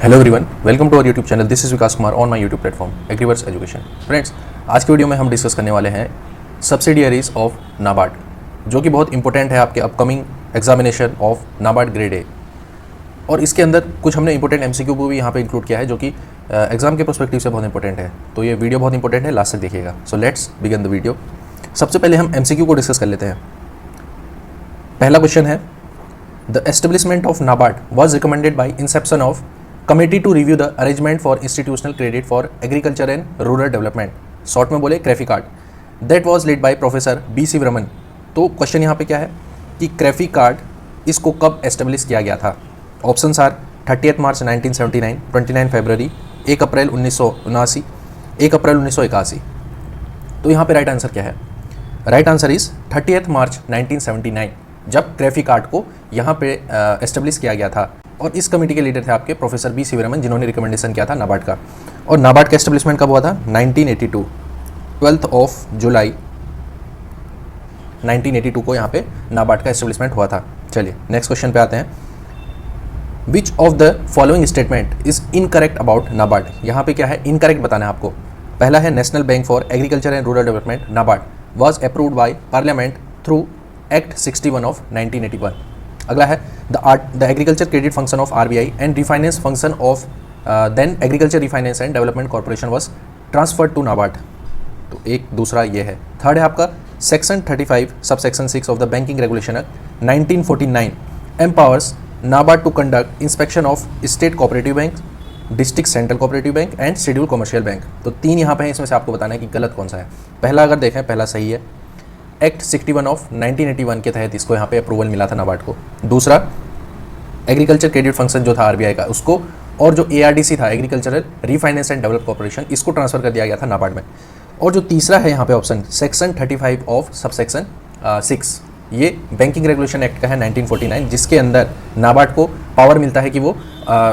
Hello everyone, welcome to our YouTube channel. This is Vikas Kumar on my YouTube platform Agriverse education. Friends, आज की video में हम discuss करने वाले हैं सब्सिडियरीज ऑफ नाबार्ड, जो कि बहुत इंपॉर्टेंट है आपके upcoming examination of NABARD grade A. और इसके अंदर कुछ हमने इंपॉर्टेंट एमसीक्यू को भी यहाँ पे इंक्लूड किया है, जो कि एग्जाम के पर्सपेक्टिव से बहुत इंपॉर्टेंट है। तो ये वीडियो बहुत इंपॉर्टेंट है, लास्ट तक देखिएगा। So let's begin the video. सबसे पहले हम एमसीक्यू को डिस्कस कर लेते हैं। पहला क्वेश्चन है, the establishment of NABARD was recommended by inception of committee to review the arrangement for institutional credit for agriculture and rural development, short में बोले CRAFICARD, that was led by professor B C. Raman. तो question यहाँ पे क्या है कि क्रेफी card इसको कब एस्टेब्लिश किया गया था? ऑप्शंस आर 30 मार्च 1979, 29 फरवरी, 1 अप्रैल 1979, 1 अप्रैल 1981। तो यहाँ पे राइट आंसर क्या है? राइट आंसर इज 30 मार्च 1979, जब क्रेफी कार्ड को यहाँ पे एस्टेब्लिश किया गया था। और इस कमेटी के लीडर थे आपके प्रोफेसर बी.सी. रमन, जिन्होंने रिकमेंडेशन किया था नाबार्ड का। और नाबार्ड का एस्टेब्लिशमेंट कब हुआ था? 1982, 12 जुलाई 1982 को यहाँ पे नाबार्ड का एस्टेब्लिशमेंट हुआ था। चलिए नेक्स्ट क्वेश्चन पे आते हैं। विच of the following statement is incorrect about NABARD? यहाँ पे क्या है? इनकरेक्ट बताना है आपको। पहला है, National Bank for agriculture and rural Development NABARD was approved by parliament through act 61 of 1981। अगला है, the agriculture credit function of RBI and refinance function of then agriculture refinance and development corporation was transferred to NABARD. तो एक दूसरा ये है। Third है आपका, section 35 subsection 6 of the Banking Regulation Act 1949 empowers NABARD to conduct inspection of state cooperative bank, district central cooperative bank and schedule commercial bank. तो तीन यहाँ पे है, इसमें से आपको बताना है कि गलत कौन सा है। पहला अगर देखें, पहला सही है, एक्ट 61 ऑफ 1981 के तहत इसको यहाँ पे अप्रूवल मिला था नाबार्ड को। दूसरा, एग्रीकल्चर क्रेडिट फंक्शन जो था आरबीआई का, उसको, और जो एआरडीसी था agricultural refinance and develop corporation, इसको ट्रांसफर कर दिया गया था नाबार्ड में। और जो तीसरा है यहाँ पे ऑप्शन, सेक्शन 35 ऑफ सबसेक्शन 6, ये बैंकिंग रेगुलेशन एक्ट का है 1949, जिसके अंदर नाबार्ड को पावर मिलता है कि वो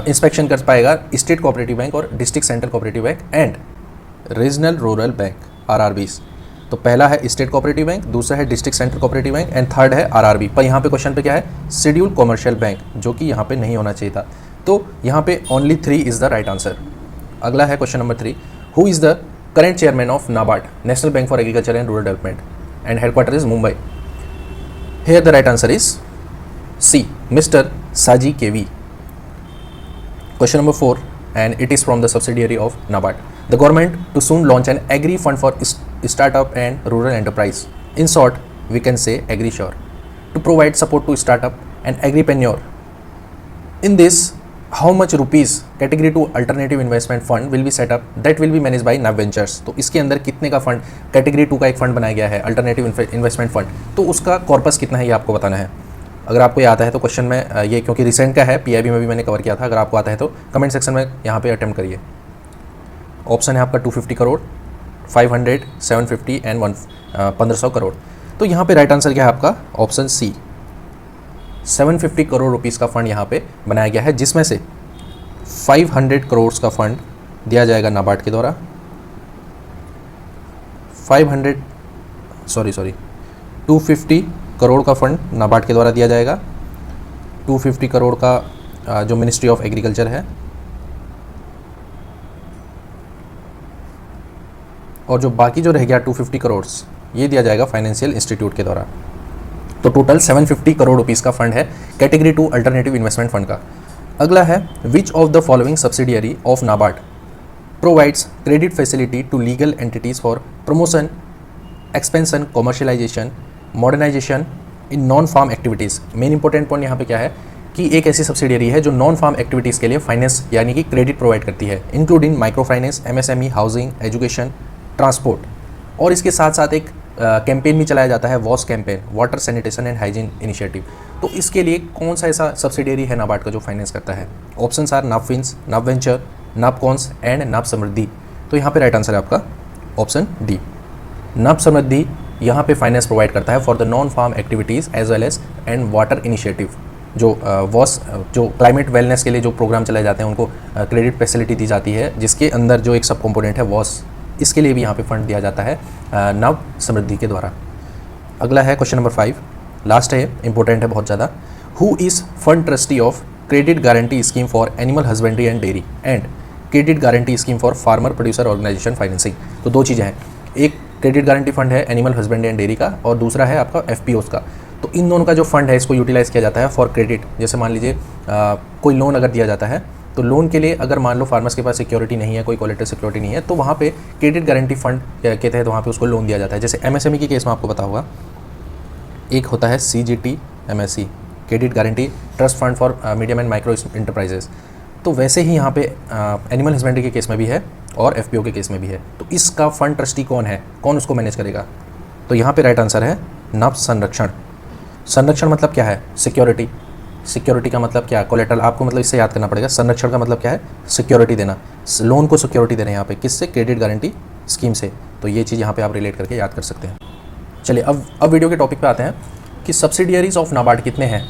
इंस्पेक्शन कर पाएगा स्टेट कोऑपरेटिव बैंक और district central cooperative bank and regional rural bank RRBs. तो पहला है स्टेट कोऑपरेटिव बैंक, दूसरा है district central cooperative bank and third है आरआरबी। पर यहाँ पे क्वेश्चन पे क्या है? शेड्यूल कमर्शियल बैंक, जो कि यहाँ पे नहीं होना चाहिए था। तो यहाँ पे only 3 is the right answer. अगला है question number 3, who is the current chairman of NABARD, National Bank for agriculture and rural Development and headquarter is Mumbai? Here the right answer is C, mister Saji KV. Question number 4, and it is from the subsidiary of NABARD. The government to soon launch an agri fund for startup and rural enterprise. In short, we can say AgriSure, to provide support to startup and agripreneur. In this, how much rupees category 2 alternative investment fund will be set up that will be managed by NAB Ventures? तो इसके अंदर कितने का fund, category 2 का एक fund बनाया गया है अल्टरनेटिव इन्वेस्टमेंट फंड, तो उसका कॉर्पस कितना है ये आपको बताना है। अगर आपको ये आता है तो क्वेश्चन में, ये क्योंकि रिसेंट का है, पीआईबी में भी मैंने कवर किया था, अगर आपको आता है तो कमेंट सेक्शन में यहाँ पे अटेम्प्ट करिए। ऑप्शन है आपका 250 करोड़, 500, 750 एंड 1500 करोड़। तो यहाँ पे राइट आंसर क्या है आपका? ऑप्शन सी, 750 करोड़ रुपीज़ का फंड यहाँ पे बनाया गया है, जिसमें से 500 करोड़ का फंड दिया जाएगा नाबार्ड के द्वारा, 250 करोड़ का फंड नाबार्ड के द्वारा दिया जाएगा, 250 करोड़ का जो मिनिस्ट्री ऑफ एग्रीकल्चर है, और जो बाकी जो रह गया 250 करोड़, ये दिया जाएगा फाइनेंशियल इंस्टीट्यूट के द्वारा। तो टोटल 750 करोड़ रुपीज़ का फंड है कैटेगरी 2 अल्टरनेटिव इन्वेस्टमेंट फंड का। अगला है, which of the following subsidiary of NABARD provides credit facility to legal entities for promotion, expansion, commercialisation, modernisation in non farm activities? Main important point यहाँ पे क्या है कि एक ऐसी सब्सिडियरी है जो नॉन फार्म एक्टिविटीज़ के लिए फाइनेंस यानी कि क्रेडिट प्रोवाइड करती है, including micro finance, MSME, housing, education, transport. और इसके साथ साथ एक कैंपेन भी चलाया जाता है, wash campaign, water sanitation and hygiene initiative. तो इसके लिए कौन सा ऐसा सब्सिडियरी है नाबार्ड का जो फाइनेंस करता है? Options are NABFINS, NABVENTURES, NABCONS and NABSAMRUDDHI. तो यहाँ पे राइट आंसर है आपका ऑप्शन डी, नाब समृद्धि यहाँ पे फाइनेंस प्रोवाइड करता है for the non farm activities as well as and water initiative. जो वॉश, जो क्लाइमेट वेलनेस के लिए जो प्रोग्राम चलाए जाते हैं, उनको क्रेडिट फैसिलिटी दी जाती है, जिसके अंदर जो एक सब कंपोनेंट है वॉश, इसके लिए भी यहाँ पे फंड दिया जाता है नव समृद्धि के द्वारा। अगला है क्वेश्चन नंबर 5, लास्ट है, इंपॉर्टेंट है बहुत ज़्यादा। Who is fund trustee of credit guarantee scheme for animal husbandry and dairy and credit guarantee scheme for farmer producer organisation financing. तो दो चीज़ें हैं, एक क्रेडिट गारंटी फंड है एनिमल हस्बेंड्री एंड डेयरी का और दूसरा है आपका एफपीओस का। तो इन दोनों का जो फंड है इसको यूटिलाइज़ किया जाता है फॉर क्रेडिट। जैसे मान लीजिए कोई लोन अगर दिया जाता है तो लोन के लिए अगर मान लो फार्मर्स के पास सिक्योरिटी नहीं है, कोई कोलेटरल सिक्योरिटी नहीं है, तो वहाँ पे क्रेडिट गारंटी फंड के तहत वहाँ पे उसको लोन दिया जाता है। जैसे एमएसएमई के केस में आपको पता होगा एक होता है CGT MSc, credit guarantee trust fund for medium and micro enterprises. तो वैसे ही यहाँ पे एनिमल हस्बेंड्री के केस में भी है और एफपीओ के केस में भी है। तो इसका फंड ट्रस्टी कौन है, कौन उसको मैनेज करेगा? तो यहाँ पे राइट आंसर है नव संरक्षण। संरक्षण मतलब क्या है? सिक्योरिटी। सिक्योरिटी का मतलब क्या है? कोलेटरल। आपको मतलब इससे याद करना पड़ेगा। संरक्षण का मतलब क्या है? सिक्योरिटी देना, लोन को सिक्योरिटी देना। यहाँ पे किससे? क्रेडिट गारंटी स्कीम से। तो ये चीज़ यहाँ पे आप रिलेट करके याद कर सकते हैं। चलिए अब वीडियो के टॉपिक पे आते हैं कि सब्सिडियरीज ऑफ नाबार्ड कितने हैं।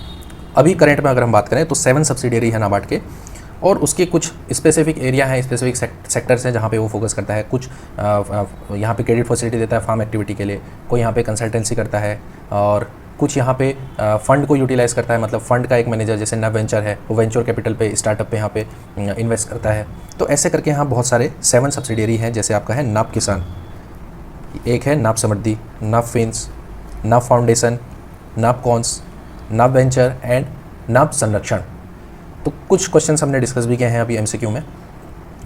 अभी करंट में अगर हम बात करें तो 7 सब्सिडियरी है नाबार्ड के और उसके कुछ स्पेसिफिक एरिया हैं, स्पेसिफिक सेक्टर्स हैं जहाँ पे वो फोकस करता है। कुछ यहाँ पे क्रेडिट फैसिलिटी देता है फार्म एक्टिविटी के लिए, कोई यहाँ पे कंसल्टेंसी करता है और कुछ यहाँ पे फंड को यूटिलाइज़ करता है। मतलब फंड का एक मैनेजर जैसे नव वेंचर है वो वेंचर कैपिटल पे स्टार्टअप पे यहाँ पे इन्वेस्ट करता है। तो ऐसे करके यहाँ बहुत सारे 7 सब्सिडियरी हैं। जैसे आपका है नाब किसान, एक है NABSAMRUDDHI, NABFINS, NABFOUNDATION, NABCONS, NABVENTURES and NABSANRAKSHAN. तो कुछ क्वेश्चंस हमने डिस्कस भी किए हैं अभी एमसीक्यू में।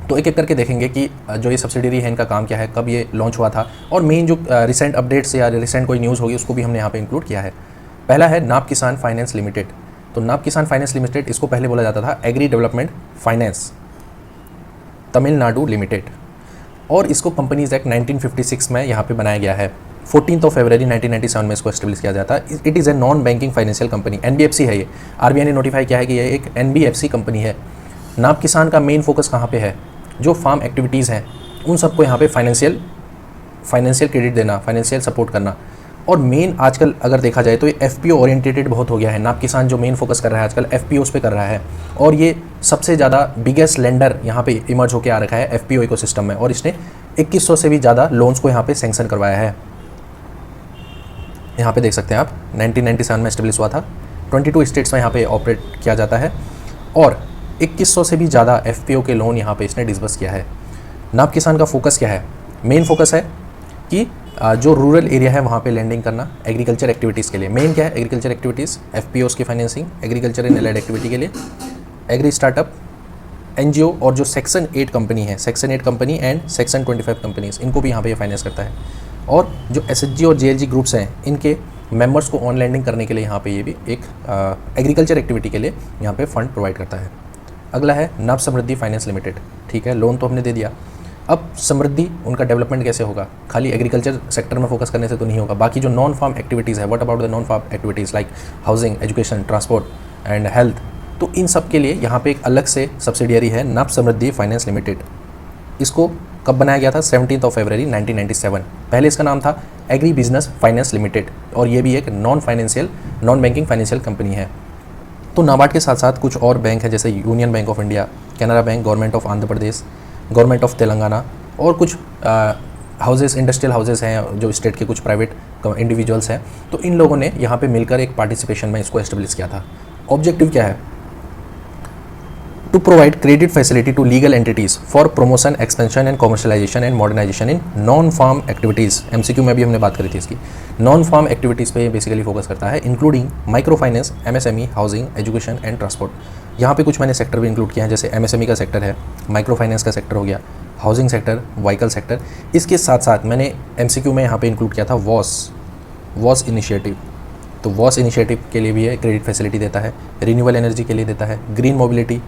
तो एक एक करके देखेंगे कि जो ये सब्सिडियरी है इनका काम क्या है, कब ये लॉन्च हुआ था और मेन जो रिसेंट अपडेट्स या रिसेंट कोई न्यूज़ होगी उसको भी हमने यहाँ पे इंक्लूड किया है। पहला है नाब किसान फाइनेंस लिमिटेड। तो नाब किसान फाइनेंस लिमिटेड, इसको पहले बोला जाता था agri development finance Tamil Nadu limited और इसको कंपनीज एक्ट 1956 में यहाँ पे बनाया गया है। 14 फरवरी 1997 में इसको एस्टेब्लिश किया जाता है। It is a non banking financial company, NBFC है ये। आरबीआई ने नोटिफाई किया है कि ये एक एनबीएफसी कंपनी है। नाब किसान का मेन फोकस कहाँ पे है? जो फार्म एक्टिविटीज़ हैं उन सबको यहाँ पे फाइनेंशियल क्रेडिट देना, फाइनेंशियल सपोर्ट करना। और मेन आजकल अगर देखा जाए तो ये एफपीओ ओरिएंटेटेड बहुत हो गया है। नाब किसान जो मेन फोकस कर रहा है आजकल एफपीओस पे कर रहा है और ये सबसे ज़्यादा बिगेस्ट लेंडर यहाँ पे इमर्ज होकर आ रखा है एफपीओ इकोसिस्टम में और इसने 2100 से भी ज़्यादा लोन्स को यहाँ पे सैंक्शन करवाया है। यहाँ पे देख सकते हैं आप 1997 में एस्टेब्लिश हुआ था। 22 स्टेट्स में यहाँ पे ऑपरेट किया जाता है और 2100 से भी ज़्यादा एफपीओ के लोन यहाँ पे इसने डिसबर्स किया है। नाब किसान का फोकस क्या है? मेन फोकस है कि जो रूरल एरिया है वहाँ पे लैंडिंग करना एग्रीकल्चर एक्टिविटीज़ के लिए। मेन क्या है? एग्रीकल्चर एक्टिविटीज़, एफपीओस की financing, agriculture in allied activity के लिए, एग्री स्टार्टअप, एनजीओ और जो सेक्शन 8 कंपनी है, section 8 company and section 25 companies, इनको भी यहाँ पे ये फाइनेंस करता है। और जो एसएचजी और जेएलजी ग्रुप्स हैं इनके मेंबर्स को ऑन लैंडिंग करने के लिए यहाँ पे ये भी एक एग्रीकल्चर एक्टिविटी के लिए यहाँ पे फंड प्रोवाइड करता है। अगला है नाब समृद्धि फाइनेंस लिमिटेड। ठीक है, लोन तो हमने दे दिया। अब समृद्धि उनका डेवलपमेंट कैसे होगा? खाली एग्रीकल्चर सेक्टर में फोकस करने से तो नहीं होगा, बाकी जो नॉन फार्म एक्टिविटीज़ है, what about the non farm activities like housing, education, transport and health, तो इन सब के लिए यहाँ पे एक अलग से सब्सिडियरी है नाब समृद्धि फाइनेंस लिमिटेड। इसको कब बनाया गया था? 17 फरवरी 1997। पहले इसका नाम था एग्री बिजनेस फाइनेंस लिमिटेड और ये भी एक नॉन बैंकिंग फाइनेंशियल कंपनी है। तो नाबार्ड के साथ साथ कुछ और बैंक है जैसे union bank of India, Canara bank, government of Andhra Pradesh, government of Telangana और कुछ हाउसेस, इंडस्ट्रियल हाउसेस हैं जो स्टेट के कुछ प्राइवेट इंडिविजुअल्स हैं। तो इन लोगों ने यहाँ पे मिलकर एक पार्टिसिपेशन में इसको एस्टेब्लिश किया था। ऑब्जेक्टिव क्या है? To provide credit facility to legal entities for promotion, expansion and commercialisation and modernisation in non farm activities. MCQ में भी हमने बात करी थी इसकी। नॉन फार्म एक्टिविटीज़ पे बेसिकली फोकस करता है, including micro finance, MSME, housing, education and transport. यहाँ पे कुछ मैंने सेक्टर भी इंक्लूड किया है, जैसे एमएसएमई का सेक्टर है, माइक्रो फाइनेंस का सेक्टर हो गया, हाउसिंग सेक्टर, व्हीकल सेक्टर। इसके साथ साथ मैंने एमसीक्यू में यहाँ पे इंक्लूड किया था वॉस इनिशिएटिव। तो वॉस इनिशिएटिव के लिए भी ये क्रेडिट फैसिलिटी देता है, रिन्यूएबल एनर्जी के लिए देता है, ग्रीन मोबिलिटी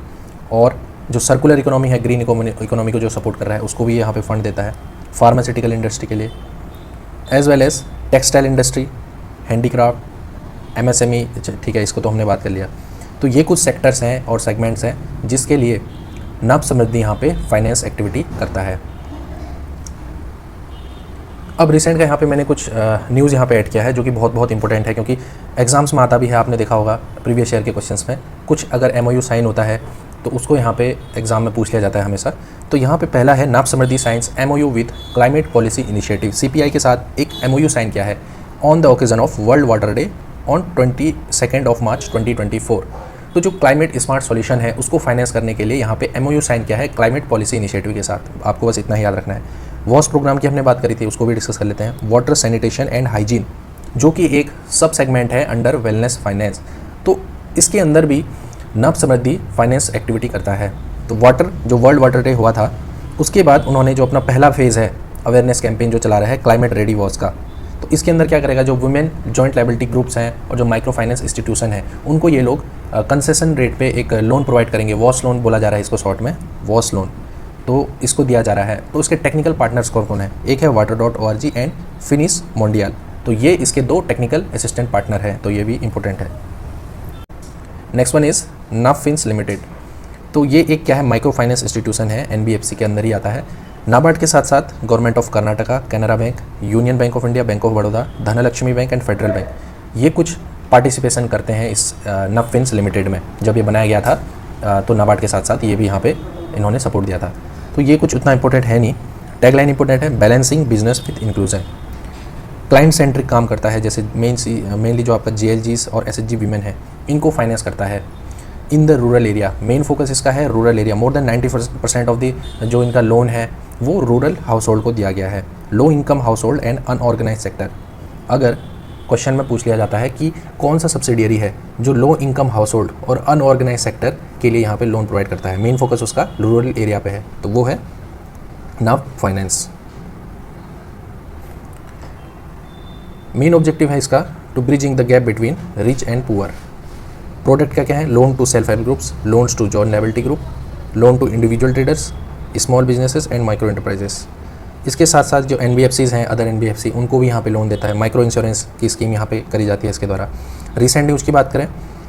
और जो सर्कुलर इकोनॉमी है, ग्रीन इकोनॉमी को जो सपोर्ट कर रहा है उसको भी यहाँ पे फंड देता है, फार्मास्यूटिकल इंडस्ट्री के लिए as well as textile industry, handicraft, MSME. ठीक है, इसको तो हमने बात कर लिया। तो ये कुछ सेक्टर्स हैं और सेगमेंट्स हैं जिसके लिए नाब समृद्धि यहाँ पे फाइनेंस एक्टिविटी करता है। अब रिसेंट का यहाँ पे मैंने कुछ न्यूज़ यहाँ पे ऐड किया है जो कि बहुत इंपॉर्टेंट है, क्योंकि एग्जाम्स में आता भी है, आपने देखा होगा प्रीवियस ईयर के क्वेश्चंस में। कुछ अगर एमओयू साइन होता है तो उसको यहाँ पे एग्जाम में पूछ लिया जाता है हमेशा। तो यहाँ पे पहला है NABSAMRUDDHI signs MoU with climate policy initiative. CPI के साथ एक एमओयू साइन किया है on the occasion of world water day on 22 March 2024 तो जो क्लाइमेट स्मार्ट सॉल्यूशन है उसको फाइनेंस करने के लिए यहाँ पे MOU साइन किया है क्लाइमेट पॉलिसी इनिशिएटिव के साथ। आपको बस इतना ही याद रखना है। वॉस प्रोग्राम की हमने बात करी थी, उसको भी डिस्कस कर लेते हैं। वाटर सैनिटेशन एंड हाइजीन, जो कि एक सब सेगमेंट है अंडर वेलनेस फाइनेंस, तो इसके अंदर भी नव समृद्धि फाइनेंस एक्टिविटी करता है। तो वाटर, जो वर्ल्ड वाटर डे हुआ था, उसके बाद उन्होंने जो अपना पहला फेज़ है अवेयरनेस कैंपेन जो चला रहा है क्लाइमेट रेडी वॉस का, तो इसके अंदर क्या करेगा, जो वुमेन जॉइंट लायबिलिटी ग्रुप्स हैं और जो माइक्रो फाइनेंस इंस्टीट्यूशन है उनको ये लोग कंसेशन रेट पे एक लोन प्रोवाइड करेंगे। वॉस लोन बोला जा रहा है इसको शॉर्ट में, वॉस लोन, तो इसको दिया जा रहा है। तो इसके टेक्निकल पार्टनर्स कौन कौन है, एक है water.org एंड फिनिश मोंडियल, तो ये इसके 2 टेक्निकल असिस्टेंट पार्टनर हैं, तो ये भी इंपॉर्टेंट है। नेक्स्ट वन इज़ नाफिन्स लिमिटेड, तो ये एक क्या है, माइक्रो फाइनेंस इंस्टीट्यूशन है, NBFC के अंदर ही आता है। नाबार्ड के साथ साथ government of Karnataka, Canara bank, union bank of India, bank of Baroda, Dhanlaxmi bank and federal bank, ये कुछ पार्टिसिपेशन करते हैं इस नाफिन्स लिमिटेड में। जब ये बनाया गया था तो नाबार्ड के साथ साथ ये भी यहाँ पे इन्होंने सपोर्ट दिया था। तो ये कुछ उतना इंपॉर्टेंट है नहीं। टैगलाइन इंपॉर्टेंट है, balancing business with inclusion, client centric काम करता है। जैसे मेनली जो आपका JLGs और SHG वीमेन है इनको फाइनेंस करता है in the rural area. Main focus इसका है rural area. More than 90% of the जो इनका लोन है वो रूरल हाउस होल्ड को दिया गया है, low income household and unorganise sector. अगर क्वेश्चन में पूछ लिया जाता है कि कौन सा सब्सिडियरी है जो लो इनकम हाउस होल्ड और अनऑर्गेनाइज सेक्टर के लिए यहाँ पे लोन प्रोवाइड करता है, मेन फोकस उसका रूरल एरिया पे है, तो वो है नव फाइनेंस। मेन ऑब्जेक्टिव है इसका to bridging the gap between rich and poor. Product का क्या है, loan to self help groups, loans to joint liability group, loan to individual traders, small businesses and micro enterprises. इसके साथ साथ जो NBFCs हैं, अदर NBFC, उनको भी यहाँ पे लोन देता है। माइक्रो इंश्योरेंस की स्कीम यहाँ पे करी जाती है इसके द्वारा। रिसेंट न्यूज़ की बात करें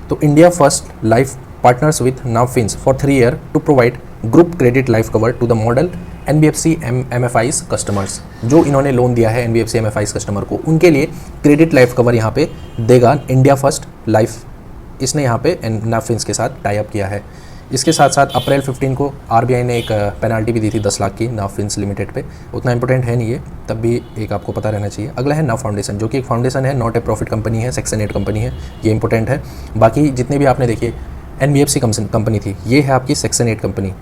तो India first life partners with NABFINS for 3 year to provide group credit life cover to the model NBFC MFIs customers. जो इन्होंने लोन दिया है NBFC MFIs कस्टमर को, उनके लिए क्रेडिट लाइफ कवर यहाँ पे देगा इंडिया फर्स्ट लाइफ। इसने यहाँ पे नाफिन्स के साथ टाई अप किया है। इसके साथ साथ अप्रैल 15 को RBI ने एक पेनाल्टी भी दी थी 10 लाख की नाफिन्स लिमिटेड पे। उतना इंपॉर्टेंट है नहीं ये, तब भी एक आपको पता रहना चाहिए। अगला है नव फाउंडेशन, जो कि एक फाउंडेशन है, नॉट ए प्रॉफिट कंपनी है, सेक्शन 8 कंपनी है, ये इंपॉर्टेंट है। बाकी जितने भी आपने देखिए NBFC कंपनी थी, ये है आपकी सेक्शन 8 कंपनी,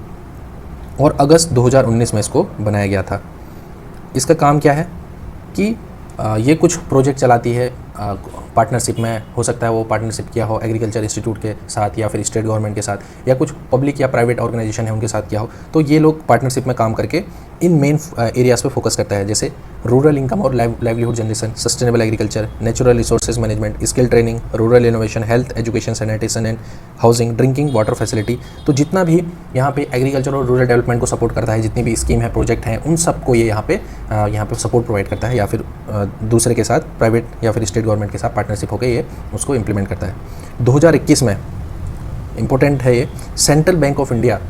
और अगस्त 2019 में इसको बनाया गया था। इसका काम क्या है कि ये कुछ प्रोजेक्ट चलाती है पार्टनरशिप में, हो सकता है वो पार्टनरशिप किया हो एग्रीकल्चर इंस्टीट्यूट के साथ या फिर स्टेट गवर्नमेंट के साथ, या कुछ पब्लिक या प्राइवेट ऑर्गेनाइजेशन है उनके साथ किया हो। तो ये लोग पार्टनरशिप में काम करके इन मेन एरियाज़ पे फोकस करता है, जैसे रूरल इनकम और livelihood generation, sustainable agriculture, natural resources management, skill training, rural innovation, health, education, sanitation and housing, drinking water facility. तो जितना भी यहाँ पे एग्रीकल्चर और रूरल डेवलपमेंट को सपोर्ट करता है, जितनी भी स्कीम है, प्रोजेक्ट हैं, उन सबको ये यहाँ पे सपोर्ट प्रोवाइड करता है, या फिर दूसरे के साथ, प्राइवेट या फिर स्टेट गवर्नमेंट के साथ पार्टनरशिप होकर ये उसको इम्प्लीमेंट करता है। 2021 में इंपॉर्टेंट है ये, Central Bank of India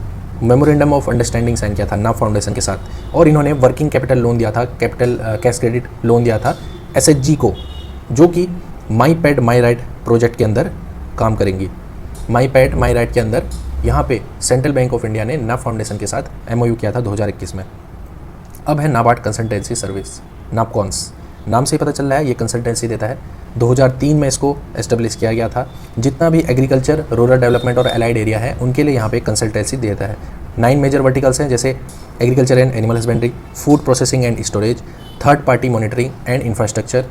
memorandum of understanding sign किया था नव फाउंडेशन के साथ, और इन्होंने वर्किंग कैपिटल लोन दिया था, कैपिटल कैश क्रेडिट लोन दिया था SHG को, जो कि माई पैड माई राइट प्रोजेक्ट के अंदर काम करेंगी। माई पैड माई राइट के अंदर यहाँ पे सेंट्रल बैंक ऑफ इंडिया ने नव फाउंडेशन के साथ MOU किया था 2021 में। अब है नाबार्ड कंसल्टेंसी सर्विस, नापकॉन्स, नाम से ही पता चल रहा है ये कंसल्टेंसी देता है। 2003 में इसको एस्टेब्लिश किया गया था। जितना भी एग्रीकल्चर, रूरल डेवलपमेंट और एलाइड एरिया है उनके लिए यहाँ पे कंसल्टेंसी देता है। 9 मेजर वर्टिकल्स हैं, जैसे agriculture and animal husbandry, food processing and storage, third party monitoring and infrastructure,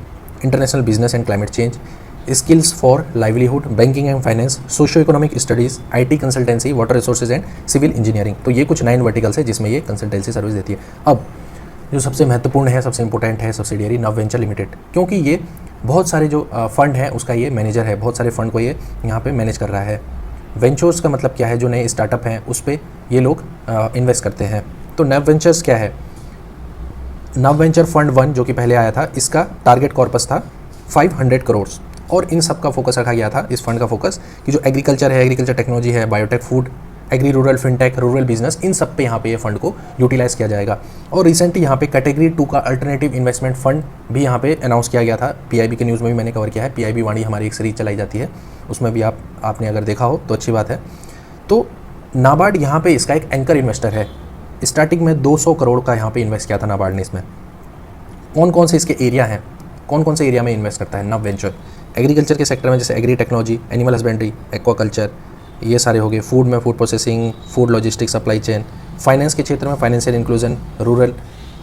international business and climate change, skills for livelihood, banking and finance, socio economic studies, IT consultancy, water resources and civil engineering. तो ये कुछ 9 verticals है जिसमें ये consultancy service देती है। अब जो सबसे महत्वपूर्ण है, सबसे इंपॉर्टेंट है सब्सिडियरी नव वेंचर लिमिटेड, क्योंकि ये बहुत सारे जो फंड है उसका ये मैनेजर है, बहुत सारे फंड को ये यहाँ पे मैनेज कर रहा है। वेंचर्स का मतलब क्या है, जो नए स्टार्टअप हैं उस पर ये लोग इन्वेस्ट करते हैं। तो नव वेंचर्स क्या है, नव वेंचर फंड 1 जो कि पहले आया था, इसका टारगेट कॉर्पस था 500 करोड़, और इन सब का फोकस रखा गया था, इस फंड का फोकस कि जो एग्रीकल्चर है, एग्रीकल्चर टेक्नोलॉजी है, biotech, food, agri rural, fintech, rural business, इन सब पे यहाँ पे ये फंड को यूटिलाइज़ किया जाएगा। और रिसेंटली यहाँ पे कैटेगरी 2 का अल्टरनेटिव इन्वेस्टमेंट फंड भी यहाँ पे अनाउंस किया गया था। PIB के न्यूज़ में भी मैंने कवर किया है, PIB वाणी हमारी एक सीरीज चलाई जाती है, उसमें भी आपने अगर देखा हो तो अच्छी बात है। तो नाबार्ड यहाँ पे इसका एक एंकर इन्वेस्टर है। स्टार्टिंग में 200 करोड़ का यहाँ पे इन्वेस्ट किया था नाबार्ड ने इसमें। कौन कौन से इसके एरिया हैं, कौन कौन से एरिया में इन्वेस्ट करता है नव वेंचर? एग्रीकल्चर के सेक्टर में, जैसे agri technology, animal husbandry, aquaculture, ये सारे हो गए। फूड में food processing, food logistics, supply chain. Finance के क्षेत्र में फाइनेंशियल इंक्लूजन, रूरल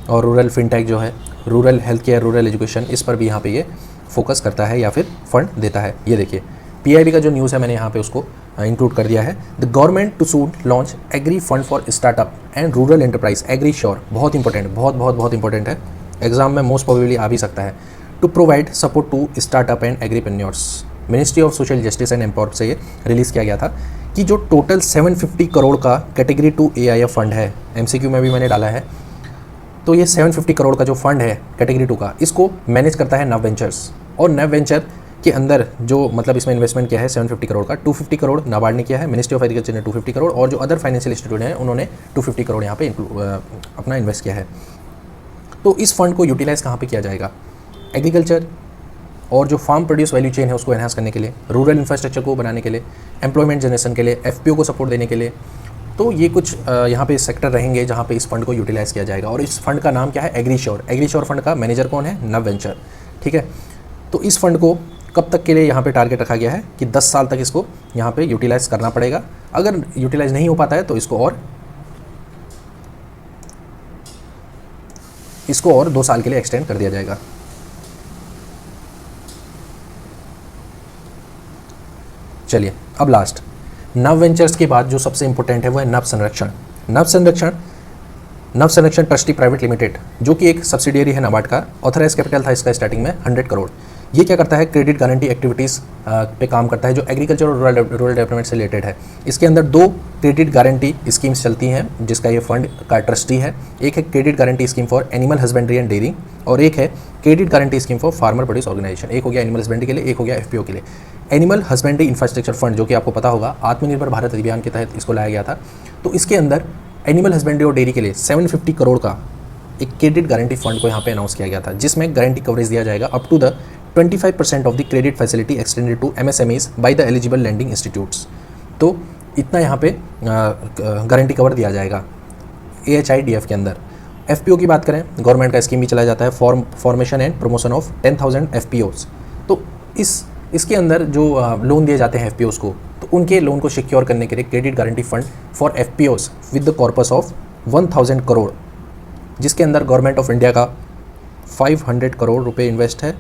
और रूरल फिनटेक जो है, rural health care, rural education, इस पर भी यहाँ पे ये फोकस करता है या फिर फंड देता है। ये देखिए पीआईबी का जो न्यूज़ है मैंने यहाँ पे उसको इंक्लूड कर दिया है। The government to soon launch agri fund for startup and rural enterprise, agri sure, बहुत इंपॉर्टेंट, बहुत इंपॉर्टेंट है, एग्जाम में मोस्ट प्रोबेबली आ भी सकता है। To provide support to startup and agripreneurs, ministry of social justice and empowerment से ये रिलीज़ किया गया था कि जो टोटल 750 करोड़ का कैटेगरी 2 AIF फंड है, MCQ में भी मैंने डाला है, तो ये 750 करोड़ का जो फंड है कैटेगरी 2 का, इसको मैनेज करता है नव वेंचर्स। और नव वेंचर के अंदर जो मतलब इसमें इन्वेस्टमेंट किया है 750 करोड़ का, 250 करोड़ नाबार्ड ने किया है, मिनिस्ट्री ऑफ एग्रीकल्चर ने 250 करोड़, और जो अदर फाइनेंशियल इंस्टीट्यूट हैं उन्होंने 250 करोड़ यहाँ पे अपना इन्वेस्ट किया है। तो इस फंड को यूटिलाइज़ कहाँ पे किया जाएगा? एग्रीकल्चर और जो फार्म प्रोड्यूस वैल्यू चेन है उसको एनहांस करने के लिए, रूरल इंफ्रास्ट्रक्चर को बनाने के लिए, एम्प्लॉयमेंट जनरेशन के लिए, FPO को सपोर्ट देने के लिए। तो ये कुछ यहाँ पे सेक्टर रहेंगे जहाँ पे इस फंड को यूटिलाइज़ किया जाएगा। और इस फंड का नाम क्या है? Agri sure. Agri sure fund का मैनेजर कौन है? नव वेंचर। ठीक है, तो इस फंड को कब तक के लिए यहाँ पे टारगेट रखा गया है कि 10 साल तक इसको यहाँ पे यूटिलाइज़ करना पड़ेगा। अगर यूटिलाइज़ नहीं हो पाता है तो इसको और 2 साल के लिए एक्सटेंड कर दिया जाएगा। चलिए अब लास्ट, नव वेंचर्स के बाद जो सबसे इंपॉर्टेंट है वो है नव संरक्षण। नव संरक्षण ट्रस्टी प्राइवेट लिमिटेड, जो कि एक सब्सिडियरी है नाबार्ड का, ऑथराइज कैपिटल था इसका स्टार्टिंग में 100 करोड़। ये क्या करता है? क्रेडिट गारंटी एक्टिविटीज़ पे काम करता है जो एग्रीकल्चर और रूरल डेवलपमेंट से रिलेटेड है। इसके अंदर 2 क्रेडिट गारंटी स्कीम्स चलती हैं जिसका ये फंड का ट्रस्टी है। एक है credit guarantee scheme for animal husbandry and dairy, और एक है credit guarantee scheme for farmer produce organisation. एक हो गया एनिमल हस्बेंड्री के लिए, एक हो गया FPO के लिए। एनिमल हस्बेंड्री इंफ्रास्ट्रक्चर फंड, जो कि आपको पता होगा आत्मनिर्भर भारत अभियान के तहत इसको लाया गया था, तो इसके अंदर एनिमल हस्बेंड्री और डेयरी के लिए 750 करोड़ का एक क्रेडिट गारंटी फंड को यहाँ पे अनाउंस किया गया था, जिसमें गारंटी कवरेज दिया जाएगा up to the 25% of the credit facility extended to MSMEs by the eligible lending institutes. तो इतना यहाँ पे गारंटी कवर दिया जाएगा AHIDF के अंदर। FPO की बात करें, गवर्नमेंट का स्कीम भी चलाया जाता है, formation and promotion of 10,000 FPOs। तो इसके अंदर जो लोन दिए जाते हैं FPOs को, तो उनके लोन को सिक्योर करने के लिए credit guarantee fund for FPOs with the corpus of 1000 crore, जिसके अंदर गवर्नमेंट ऑफ इंडिया का 500 करोड़ रुपए इन्वेस्ट है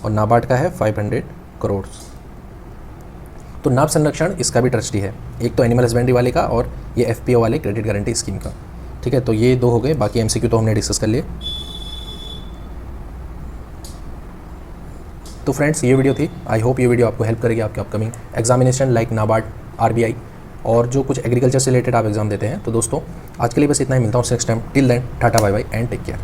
और नाबार्ड का है 500 करोड़। तो नव संरक्षण इसका भी ट्रस्टी है, एक तो एनिमल हस्बेंड्री वाले का और ये FPO वाले क्रेडिट गारंटी स्कीम का। ठीक है, तो ये 2 हो गए, बाकी MCQ तो हमने डिस्कस कर लिए। तो फ्रेंड्स ये वीडियो थी, आई होप ये वीडियो आपको हेल्प करेगी आपके upcoming examination like NABARD, RBI और जो कुछ एग्रीकल्चर से रिलेटेड आप एग्जाम देते हैं। तो दोस्तों आज के लिए बस इतना ही, मिलता हूँ next time. Till then tata bye bye and take care.